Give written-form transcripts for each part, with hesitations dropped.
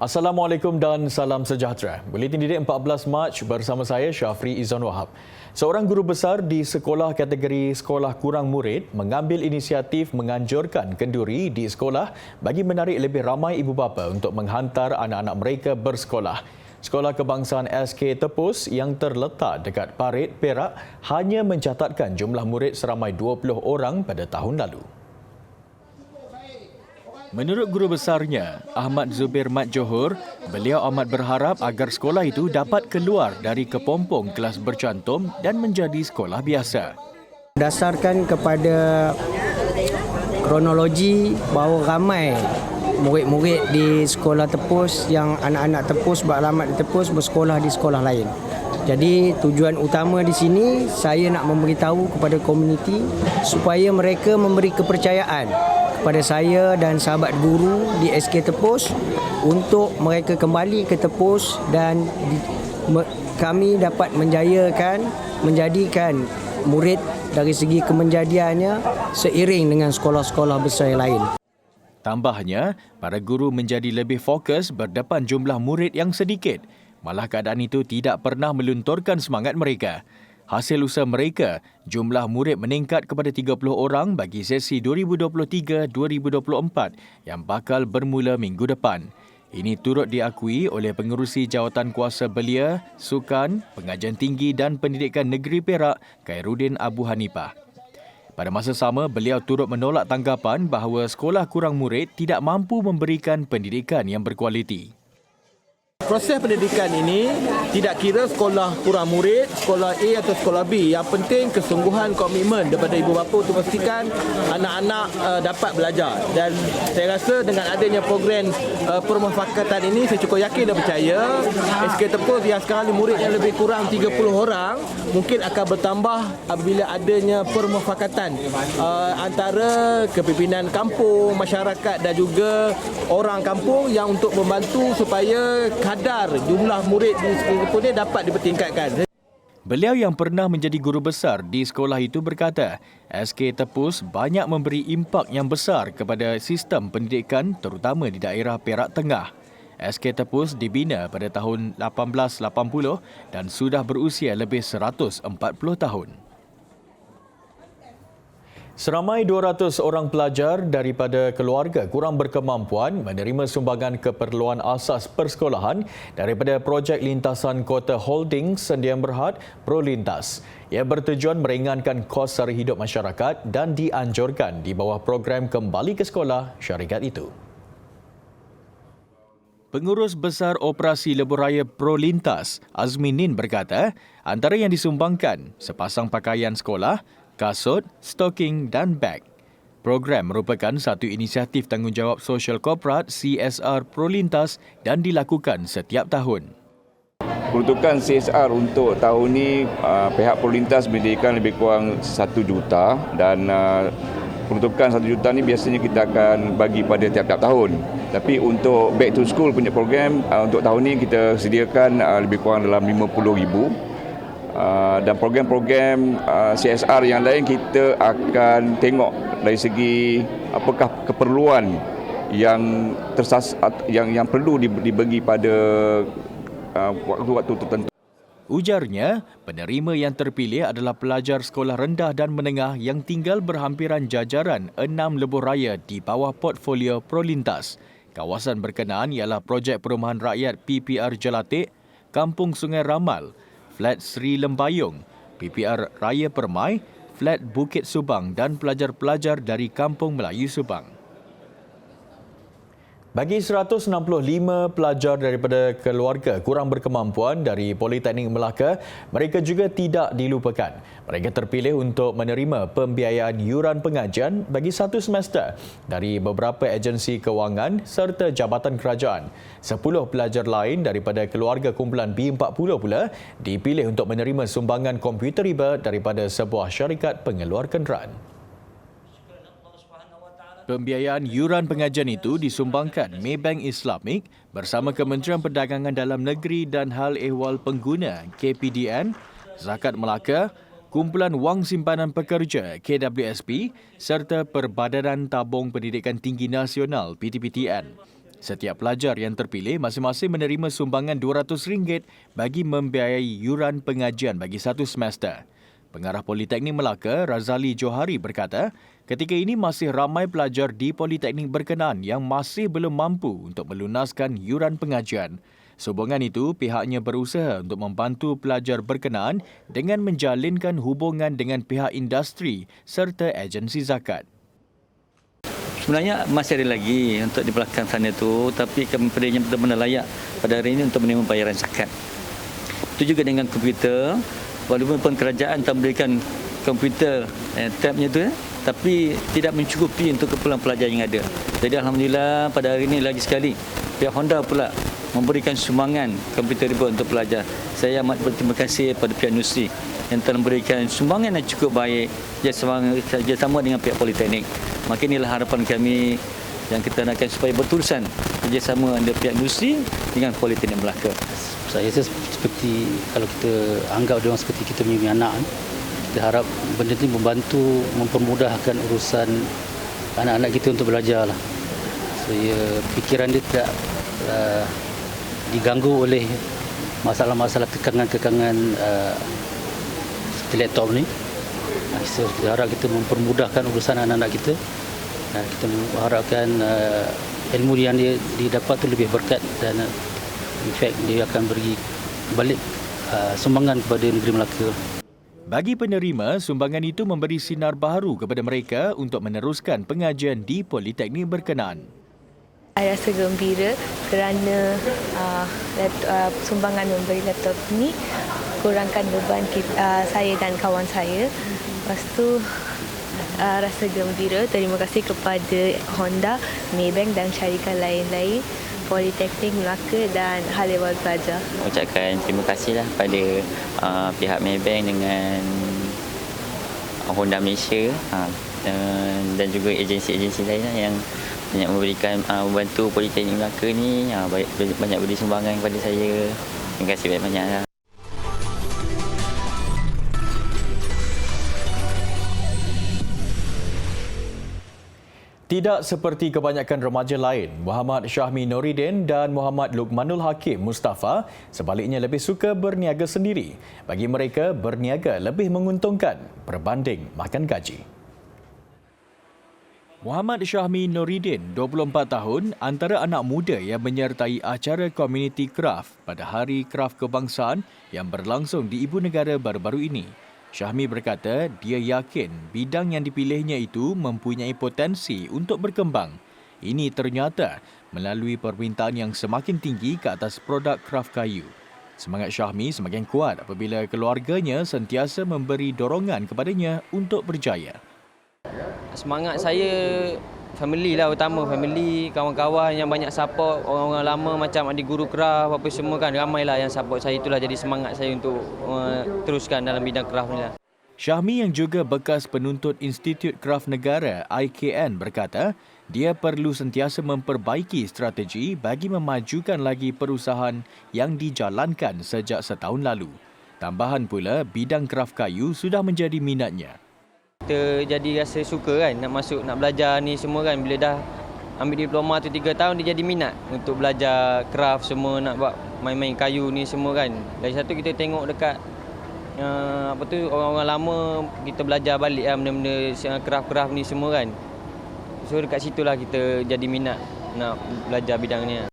Assalamualaikum dan salam sejahtera. Buletin Didik 14 Mac bersama saya Syafri Izan Wahab. Seorang guru besar di sekolah kategori sekolah kurang murid mengambil inisiatif menganjurkan kenduri di sekolah bagi menarik lebih ramai ibu bapa untuk menghantar anak-anak mereka bersekolah. Sekolah Kebangsaan SK Tepus yang terletak dekat Parit, Perak hanya mencatatkan jumlah murid seramai 20 orang pada tahun lalu. Menurut guru besarnya, Ahmad Zubir Mat Johor, beliau amat berharap agar sekolah itu dapat keluar dari kepompong kelas bercantum dan menjadi sekolah biasa. Berdasarkan kepada kronologi bahawa ramai murid-murid di sekolah Tepus yang anak-anak Tepus beralamat di Tepus bersekolah di sekolah lain. Jadi tujuan utama di sini saya nak memberitahu kepada komuniti supaya mereka memberi kepercayaan kepada saya dan sahabat guru di SK Tepus untuk mereka kembali ke Tepus dan kami dapat menjadikan murid dari segi kemenjadiannya seiring dengan sekolah-sekolah besar yang lain. Tambahnya, para guru menjadi lebih fokus berdepan jumlah murid yang sedikit. Malah keadaan itu tidak pernah melunturkan semangat mereka. Hasil usaha mereka, jumlah murid meningkat kepada 30 orang bagi sesi 2023-2024 yang bakal bermula minggu depan. Ini turut diakui oleh Pengerusi Jawatan Kuasa Belia, Sukan, Pengajian Tinggi dan Pendidikan Negeri Perak, Khairuddin Abu Hanifah. Pada masa sama, beliau turut menolak tanggapan bahawa sekolah kurang murid tidak mampu memberikan pendidikan yang berkualiti. Proses pendidikan ini tidak kira sekolah kurang murid, sekolah A atau sekolah B. Yang penting kesungguhan, komitmen daripada ibu bapa untuk memastikan anak-anak dapat belajar. Dan saya rasa dengan adanya program permufakatan ini, saya cukup yakin dan percaya SK Tepus yang sekarang ni muridnya lebih kurang 30 orang, mungkin akan bertambah apabila adanya permufakatan antara kepimpinan kampung, masyarakat dan juga orang kampung yang untuk membantu supaya kadar jumlah murid di sekolah ini dapat dipertingkatkan. Beliau yang pernah menjadi guru besar di sekolah itu berkata, SK Tepus banyak memberi impak yang besar kepada sistem pendidikan terutama di daerah Perak Tengah. SK Tepus dibina pada tahun 1880 dan sudah berusia lebih 140 tahun. Seramai 200 orang pelajar daripada keluarga kurang berkemampuan menerima sumbangan keperluan asas persekolahan daripada projek lintasan Kota Holding Sendian Berhad Prolintas. Ia bertujuan meringankan kos sara hidup masyarakat dan dianjurkan di bawah program Kembali ke Sekolah syarikat itu. Pengurus Besar Operasi Lebuh Raya Prolintas, Azmi Nin berkata, antara yang disumbangkan sepasang pakaian sekolah, kasut, stoking dan beg. Program merupakan satu inisiatif tanggungjawab sosial korporat CSR Prolintas dan dilakukan setiap tahun. Peruntukan CSR untuk tahun ini pihak Prolintas menyediakan lebih kurang 1 juta dan peruntukan 1 juta ni biasanya kita akan bagi pada tiap-tiap tahun. Tapi untuk back to school punya program untuk tahun ini kita sediakan lebih kurang dalam 50,000. Dan program-program CSR yang lain kita akan tengok dari segi apakah keperluan yang yang perlu dibagi pada waktu-waktu tertentu. Ujarnya, penerima yang terpilih adalah pelajar sekolah rendah dan menengah yang tinggal berhampiran jajaran 6 lebuh raya di bawah portfolio Prolintas. Kawasan berkenaan ialah Projek Perumahan Rakyat PPR Jelatik, Kampung Sungai Ramal, Flat Sri Lembayung, PPR Raya Permai, Flat Bukit Subang dan pelajar-pelajar dari Kampung Melayu Subang. Bagi 165 pelajar daripada keluarga kurang berkemampuan dari Politeknik Melaka, mereka juga tidak dilupakan. Mereka terpilih untuk menerima pembiayaan yuran pengajian bagi 1 semester dari beberapa agensi kewangan serta jabatan kerajaan. 10 pelajar lain daripada keluarga kumpulan B40 pula dipilih untuk menerima sumbangan komputer riba daripada sebuah syarikat pengeluar kenderaan. Pembiayaan yuran pengajian itu disumbangkan Maybank Islamic bersama Kementerian Perdagangan Dalam Negeri dan Hal Ehwal Pengguna KPDN, Zakat Melaka, Kumpulan Wang Simpanan Pekerja KWSP serta Perbadanan Tabung Pendidikan Tinggi Nasional PTPTN. Setiap pelajar yang terpilih masing-masing menerima sumbangan RM200 bagi membiayai yuran pengajian bagi satu semester. Pengarah Politeknik Melaka, Razali Johari berkata, ketika ini masih ramai pelajar di Politeknik berkenaan yang masih belum mampu untuk melunaskan yuran pengajian. Sehubungan itu, pihaknya berusaha untuk membantu pelajar berkenaan dengan menjalinkan hubungan dengan pihak industri serta agensi zakat. Sebenarnya masih ada lagi untuk di belakang sana tu, tapi kami benar-benar layak pada hari ini untuk menerima bayaran zakat. Itu juga dengan komputer. Walaupun kerajaan tak memberikan komputer tabnya tu, tapi tidak mencukupi untuk keperluan pelajar yang ada. Jadi alhamdulillah pada hari ini lagi sekali pihak Honda pula memberikan sumbangan komputer ribu untuk pelajar. Saya amat berterima kasih kepada pihak industri yang telah memberikan sumbangan yang cukup baik kerjasama dengan pihak Politeknik. Maka inilah harapan kami yang kita nakkan supaya berterusan kerjasama antara pihak industri dengan Politeknik Melaka. Saya rasa seperti kalau kita anggap dia orang seperti kita punya anak, kita harap benda ini membantu mempermudahkan urusan anak-anak kita untuk belajar lah. Saya fikiran dia tidak diganggu oleh masalah-masalah kekangan-kekangan seperti laptop ni. Saya harap kita mempermudahkan urusan anak-anak kita. Kita mengharapkan ilmu yang dia didapat itu lebih berkat dan in fact dia akan beri balik sumbangan kepada negeri Melaka. Bagi penerima, sumbangan itu memberi sinar baharu kepada mereka untuk meneruskan pengajian di Politeknik berkenaan. Saya rasa gembira kerana sumbangan memberi laptop ini kurangkan beban saya dan kawan saya. Lepas tu rasa gembira, terima kasih kepada Honda, Maybank dan syarikat lain-lain, Politeknik Melaka dan Hal Ehwal Pelajar. Ucapkan terima kasihlah pada pihak Maybank dengan Honda Malaysia dan juga agensi-agensi lainlah yang banyak memberikan membantu Politeknik Melaka ni, banyak beri sumbangan kepada saya. Terima kasih banyak-banyaklah. Tidak seperti kebanyakan remaja lain, Muhammad Syahmi Noridin dan Muhammad Luqmanul Hakim Mustafa sebaliknya lebih suka berniaga sendiri. Bagi mereka, berniaga lebih menguntungkan berbanding makan gaji. Muhammad Syahmi Noridin, 24 tahun, antara anak muda yang menyertai acara Community Craft pada Hari Kraft Kebangsaan yang berlangsung di Ibu Negara baru-baru ini. Syahmi berkata dia yakin bidang yang dipilihnya itu mempunyai potensi untuk berkembang. Ini ternyata melalui permintaan yang semakin tinggi ke atas produk kraft kayu. Semangat Syahmi semakin kuat apabila keluarganya sentiasa memberi dorongan kepadanya untuk berjaya. Semangat saya family lah, utama family, kawan-kawan yang banyak support, orang-orang lama macam adik guru kraft apa semua kan, ramailah yang support saya. Itulah jadi semangat saya untuk teruskan dalam bidang kraft ni lah. Syahmi yang juga bekas penuntut Institut Kraft Negara IKN berkata dia perlu sentiasa memperbaiki strategi bagi memajukan lagi perusahaan yang dijalankan sejak setahun lalu. Tambahan pula, bidang kraft kayu sudah menjadi minatnya. Kita jadi rasa suka kan nak belajar ni semua kan. Bila dah ambil diploma tu 3 tahun, dia jadi minat untuk belajar kraft semua, nak buat main-main kayu ni semua kan. Dari satu kita tengok dekat orang-orang lama, kita belajar balik lah benda-benda kraft-kraft ni semua kan. So dekat situlah kita jadi minat nak belajar bidang ni.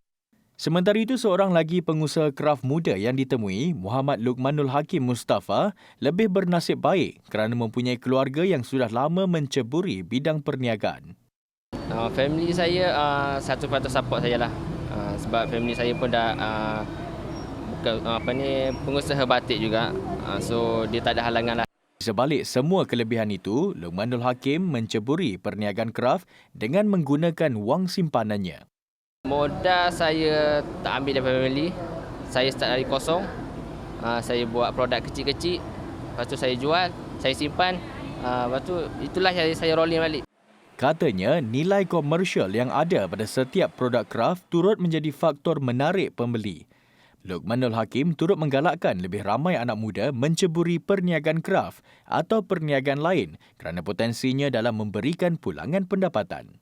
Sementara itu, seorang lagi pengusaha kraft muda yang ditemui, Muhammad Luqmanul Hakim Mustafa, lebih bernasib baik kerana mempunyai keluarga yang sudah lama menceburi bidang perniagaan. Family saya 100% support saya lah. Sebab family saya pun dah pengusaha batik juga. So dia tak ada halangan lah. Sebalik semua kelebihan itu, Luqmanul Hakim menceburi perniagaan kraft dengan menggunakan wang simpanannya. Modal saya tak ambil dari family. Saya start dari kosong. Saya buat produk kecil-kecil. Lepas tu saya jual, saya simpan. Lepas tu itulah saya rolling balik. Katanya, nilai komersial yang ada pada setiap produk kraft turut menjadi faktor menarik pembeli. Luqmanul Hakim turut menggalakkan lebih ramai anak muda menceburi perniagaan kraft atau perniagaan lain kerana potensinya dalam memberikan pulangan pendapatan.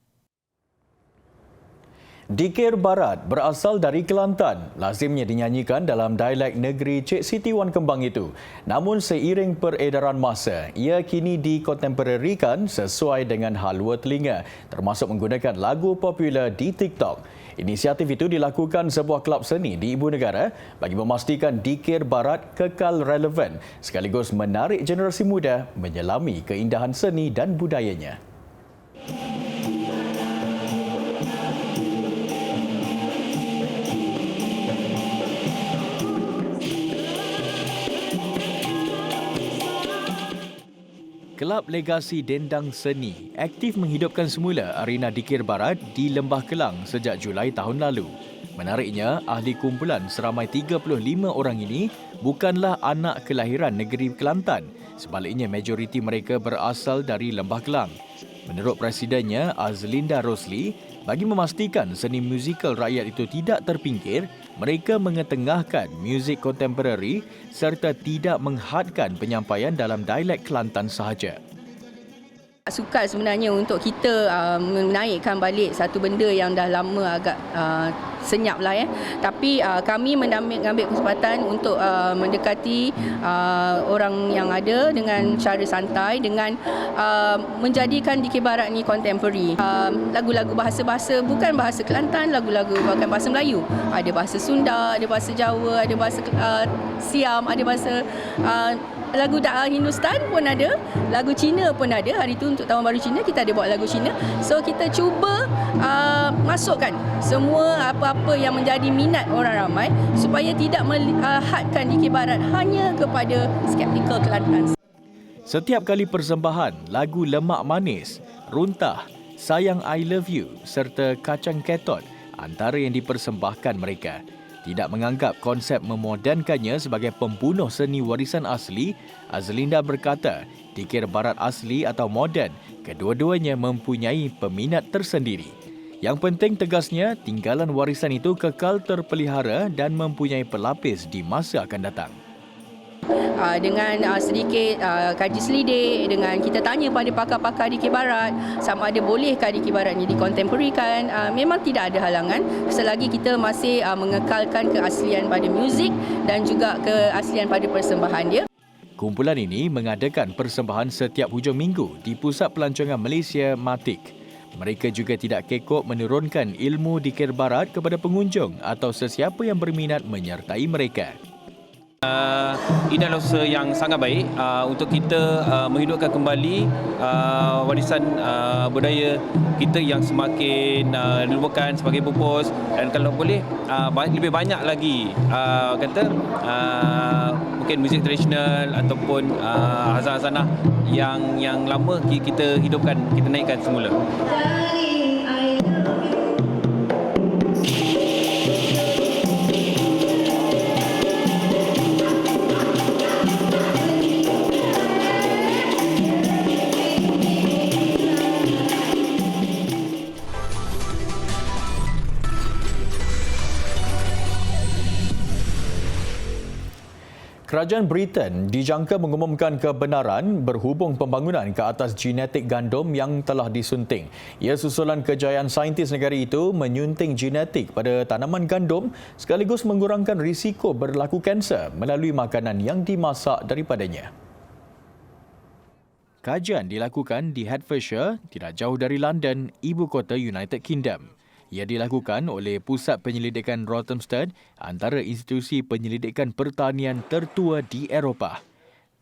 Dikir Barat berasal dari Kelantan, lazimnya dinyanyikan dalam dialek negeri Cik Siti Wan Kembang itu. Namun seiring peredaran masa, ia kini dikontemporarikan sesuai dengan halua telinga, termasuk menggunakan lagu popular di TikTok. Inisiatif itu dilakukan sebuah kelab seni di Ibu Negara bagi memastikan Dikir Barat kekal relevan sekaligus menarik generasi muda menyelami keindahan seni dan budayanya. Kelab Legasi Dendang Seni aktif menghidupkan semula arena Dikir Barat di Lembah Kelang sejak Julai tahun lalu. Menariknya, ahli kumpulan seramai 35 orang ini bukanlah anak kelahiran negeri Kelantan. Sebaliknya, majoriti mereka berasal dari Lembah Kelang. Menurut Presidennya, Azlinda Rosli, bagi memastikan seni musikal rakyat itu tidak terpingkir, mereka mengetengahkan muzik kontemporari serta tidak menghadkan penyampaian dalam dialek Kelantan sahaja. Sukar sebenarnya untuk kita menaikkan balik satu benda yang dah lama agak senyap lah ya. Tapi kami mengambil kesempatan untuk mendekati orang yang ada dengan cara santai dengan menjadikan Dikir Barat ni contemporary. Lagu-lagu bahasa-bahasa bukan bahasa Kelantan, lagu-lagu bukan bahasa Melayu. Ada bahasa Sunda, ada bahasa Jawa, ada bahasa Siam, ada bahasa lagu Hindustan pun ada, lagu Cina pun ada. Hari tu untuk Tahun Baru Cina kita ada buat lagu Cina. So kita cuba masukkan semua apa-apa yang menjadi minat orang ramai supaya tidak melihatkan Dikir Barat hanya kepada skeptikal Kelantan. Setiap kali persembahan, lagu Lemak Manis, Runtah, Sayang I Love You serta Kacang Ketot antara yang dipersembahkan mereka. Tidak menganggap konsep memodenkannya sebagai pembunuh seni warisan asli, Azlinda berkata, Dikir Barat asli atau moden, kedua-duanya mempunyai peminat tersendiri. Yang penting tegasnya, tinggalan warisan itu kekal terpelihara dan mempunyai pelapis di masa akan datang. Dengan sedikit kaji selidik, dengan kita tanya pada pakar-pakar Dikir Barat sama ada bolehkah Dikir Barat ni dikontemporarikan, memang tidak ada halangan selagi kita masih mengekalkan keaslian pada muzik dan juga keaslian pada persembahan dia. Kumpulan ini mengadakan persembahan setiap hujung minggu di Pusat Pelancongan Malaysia Matik. Mereka juga tidak kekok menurunkan ilmu Dikir Barat kepada pengunjung atau sesiapa yang berminat menyertai mereka. Ini adalah usaha yang sangat baik untuk kita menghidupkan kembali warisan budaya kita yang semakin dilupakan, semakin pupus, dan kalau boleh lebih banyak lagi mungkin muzik tradisional ataupun hazanah-hazanah yang lama kita hidupkan, kita naikkan semula. Kerajaan Britain dijangka mengumumkan kebenaran berhubung pembangunan ke atas genetik gandum yang telah disunting. Ia susulan kejayaan saintis negara itu menyunting genetik pada tanaman gandum sekaligus mengurangkan risiko berlaku kanser melalui makanan yang dimasak daripadanya. Kajian dilakukan di Hertfordshire, tidak jauh dari London, ibu kota United Kingdom. Ia dilakukan oleh Pusat Penyelidikan Rothamsted, antara institusi penyelidikan pertanian tertua di Eropah.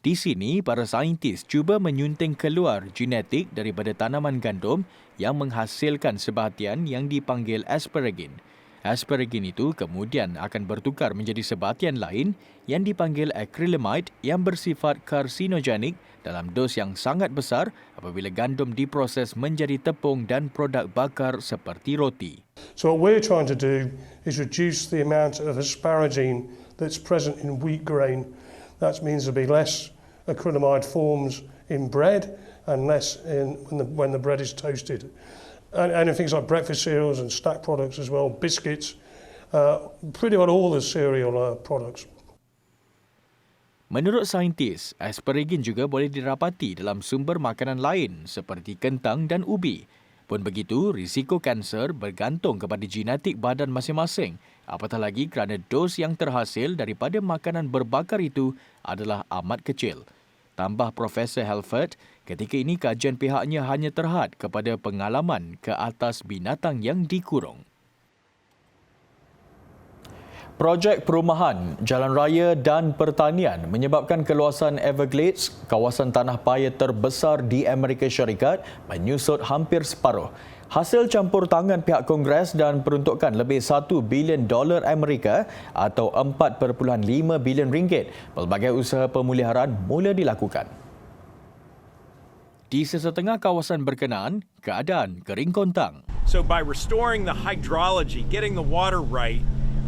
Di sini, para saintis cuba menyunting keluar genetik daripada tanaman gandum yang menghasilkan sebahatian yang dipanggil asparagine. Asparagine itu kemudian akan bertukar menjadi sebahatian lain yang dipanggil acrylamide yang bersifat karsinogenik dalam dos yang sangat besar apabila gandum diproses menjadi tepung dan produk bakar seperti roti. So what we're trying to do is reduce the amount of asparagine that's present in wheat grain. That means there'll be less acrylamide forms in bread and less when the bread is toasted. And in things like breakfast cereals and snack products as well, biscuits, pretty much all the cereal products. Menurut saintis, asparagine juga boleh didapati dalam sumber makanan lain seperti kentang dan ubi. Pun begitu, risiko kanser bergantung kepada genetik badan masing-masing. Apatah lagi kerana dos yang terhasil daripada makanan berbakar itu adalah amat kecil. Tambah Profesor Halford, ketika ini kajian pihaknya hanya terhad kepada pengalaman ke atas binatang yang dikurung. Projek perumahan, jalan raya dan pertanian menyebabkan keluasan Everglades, kawasan tanah paya terbesar di Amerika Syarikat, menyusut hampir separuh. Hasil campur tangan pihak Kongres dan peruntukan lebih $1 bilion Amerika atau 4.5 bilion ringgit, pelbagai usaha pemuliharaan mula dilakukan. Di sesetengah kawasan berkenaan, keadaan kering kontang. So by restoring the hydrology, getting the water right,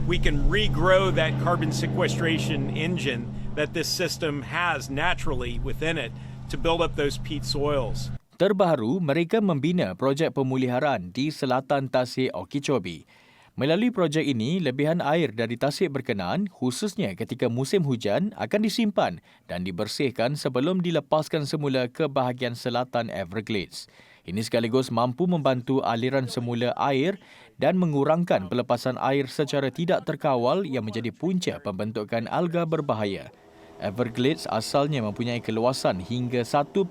we can regrow that carbon sequestration engine that this system has naturally within it to build up those peat soils. Terbaru, mereka membina projek pemuliharaan di selatan Tasik Okeechobee. Melalui projek ini, lebihan air dari tasik berkenaan, khususnya ketika musim hujan, akan disimpan dan dibersihkan sebelum dilepaskan semula ke bahagian selatan Everglades. Ini sekaligus mampu membantu aliran semula air dan mengurangkan pelepasan air secara tidak terkawal yang menjadi punca pembentukan alga berbahaya. Everglades asalnya mempunyai keluasan hingga 1.5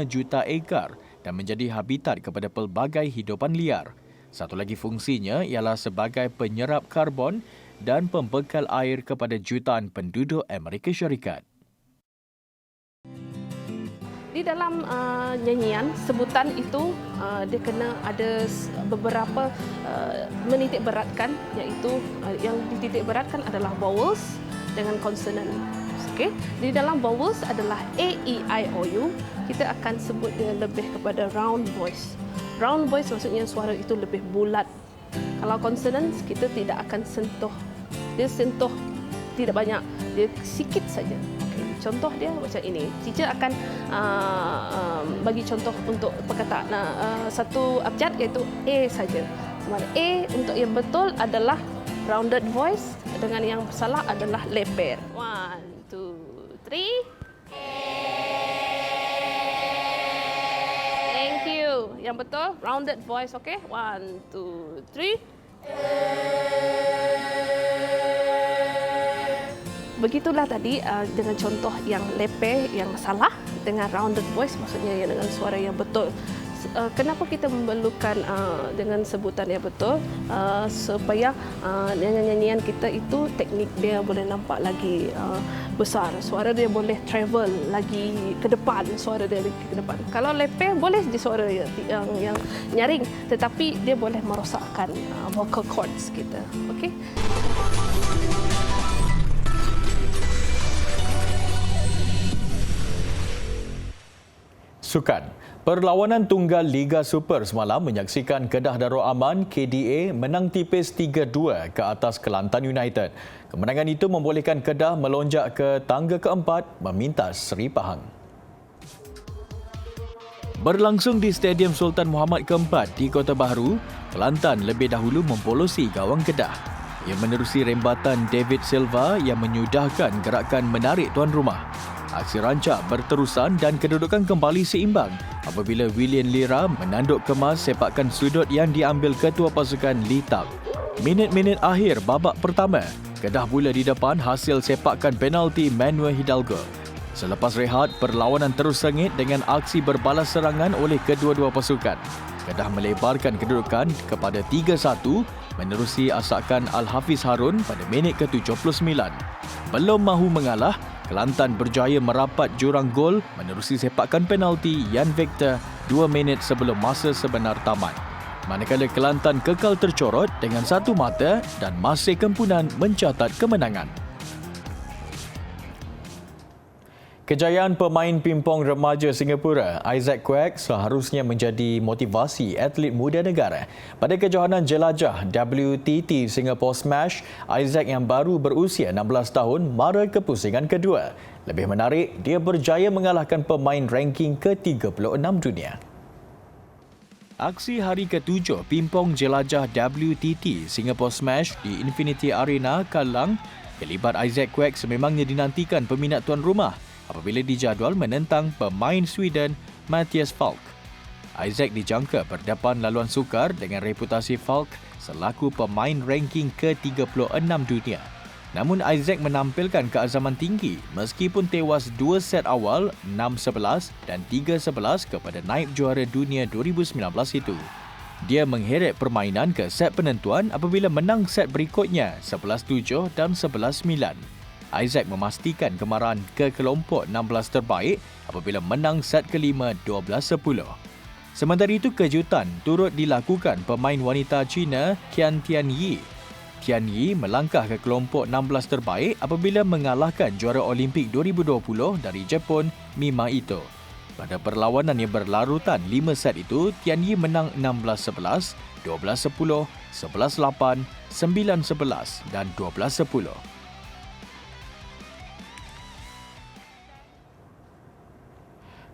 juta ekar dan menjadi habitat kepada pelbagai hidupan liar. Satu lagi fungsinya ialah sebagai penyerap karbon dan pembekal air kepada jutaan penduduk Amerika Syarikat. Di dalam nyanyian, sebutan itu dia kena ada beberapa menitik beratkan, iaitu yang dititik beratkan adalah vowels dengan consonant. Okay? Di dalam vowels adalah A, E, I, O, U. Kita akan sebut dia lebih kepada round voice. Round voice maksudnya suara itu lebih bulat. Kalau consonants, kita tidak akan sentuh. Dia sentuh tidak banyak, dia sikit saja. Contoh dia macam ini. Teacher akan bagi contoh untuk perkataan satu abjad iaitu A saja. A untuk yang betul adalah rounded voice, dengan yang salah adalah leper. 1, 2, 3. Thank you. Yang betul rounded voice, okay? 1, 2, 3. Begitulah tadi dengan contoh yang lepe, yang salah, dengan rounded voice maksudnya yang dengan suara yang betul. Kenapa kita memerlukan dengan sebutan yang betul? Supaya nyanyian kita itu teknik dia boleh nampak lagi besar. Suara dia boleh travel lagi ke depan, suara dia lagi ke depan. Kalau lepe boleh jadi suara yang nyaring, tetapi dia boleh merosakkan vocal cords kita. Okey? Sukan. Perlawanan tunggal Liga Super semalam menyaksikan Kedah Darul Aman KDA menang tipis 3-2 ke atas Kelantan United. Kemenangan itu membolehkan Kedah melonjak ke tangga keempat memintas Seri Pahang. Berlangsung di Stadium Sultan Muhammad keempat di Kota Baharu, Kelantan lebih dahulu mempolosi gawang Kedah. Ia menerusi rembatan David Silva yang menyudahkan gerakan menarik tuan rumah. Aksi rancak berterusan dan kedudukan kembali seimbang apabila William Lira menanduk kemas sepakan sudut yang diambil ketua pasukan Lee Tak. Minit-minit akhir babak pertama, Kedah mula di depan hasil sepakan penalti Manuel Hidalgo. Selepas rehat, perlawanan terus sengit dengan aksi berbalas serangan oleh kedua-dua pasukan. Kedah melebarkan kedudukan kepada 3-1 menerusi asakan Al-Hafiz Harun pada minit ke-79. Belum mahu mengalah, Kelantan berjaya merapat jurang gol menerusi sepakan penalti Yan Victor 2 minit sebelum masa sebenar tamat. Manakala Kelantan kekal tercorot dengan satu mata dan masih kempunan mencatat kemenangan. Kejayaan pemain pimpong remaja Singapura, Isaac Kwek, seharusnya menjadi motivasi atlet muda negara. Pada kejohanan jelajah WTT Singapore Smash, Isaac yang baru berusia 16 tahun mara kepusingan kedua. Lebih menarik, dia berjaya mengalahkan pemain ranking ke-36 dunia. Aksi hari ke-7 pimpong jelajah WTT Singapore Smash di Infinity Arena, Kallang, kelibat Isaac Kwek sememangnya dinantikan peminat tuan rumah apabila dijadual menentang pemain Sweden Mattias Falk. Isaac dijangka berdepan laluan sukar dengan reputasi Falk selaku pemain ranking ke-36 dunia. Namun Isaac menampilkan keazaman tinggi meskipun tewas 2 set awal 6-11 dan 3-11 kepada naib juara dunia 2019 itu. Dia mengheret permainan ke set penentuan apabila menang set berikutnya 11-7 dan 11-9. Isaac memastikan kemarahan ke kelompok 16 terbaik apabila menang set kelima 12-10. Sementara itu kejutan turut dilakukan pemain wanita Cina Qian Tianyi. Tianyi melangkah ke kelompok 16 terbaik apabila mengalahkan juara Olimpik 2020 dari Jepun Mima Ito. Pada perlawanan yang berlarutan 5 set itu, Tianyi menang 16-11, 12-10, 11-8, 9-11 dan 12-10.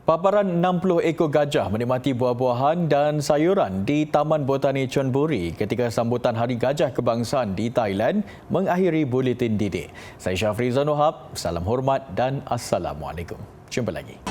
Paparan 60 ekor gajah menikmati buah-buahan dan sayuran di Taman Botani Chonburi ketika sambutan Hari Gajah Kebangsaan di Thailand mengakhiri buletin didik. Saya Syafri Zanuhab, salam hormat dan Assalamualaikum. Jumpa lagi.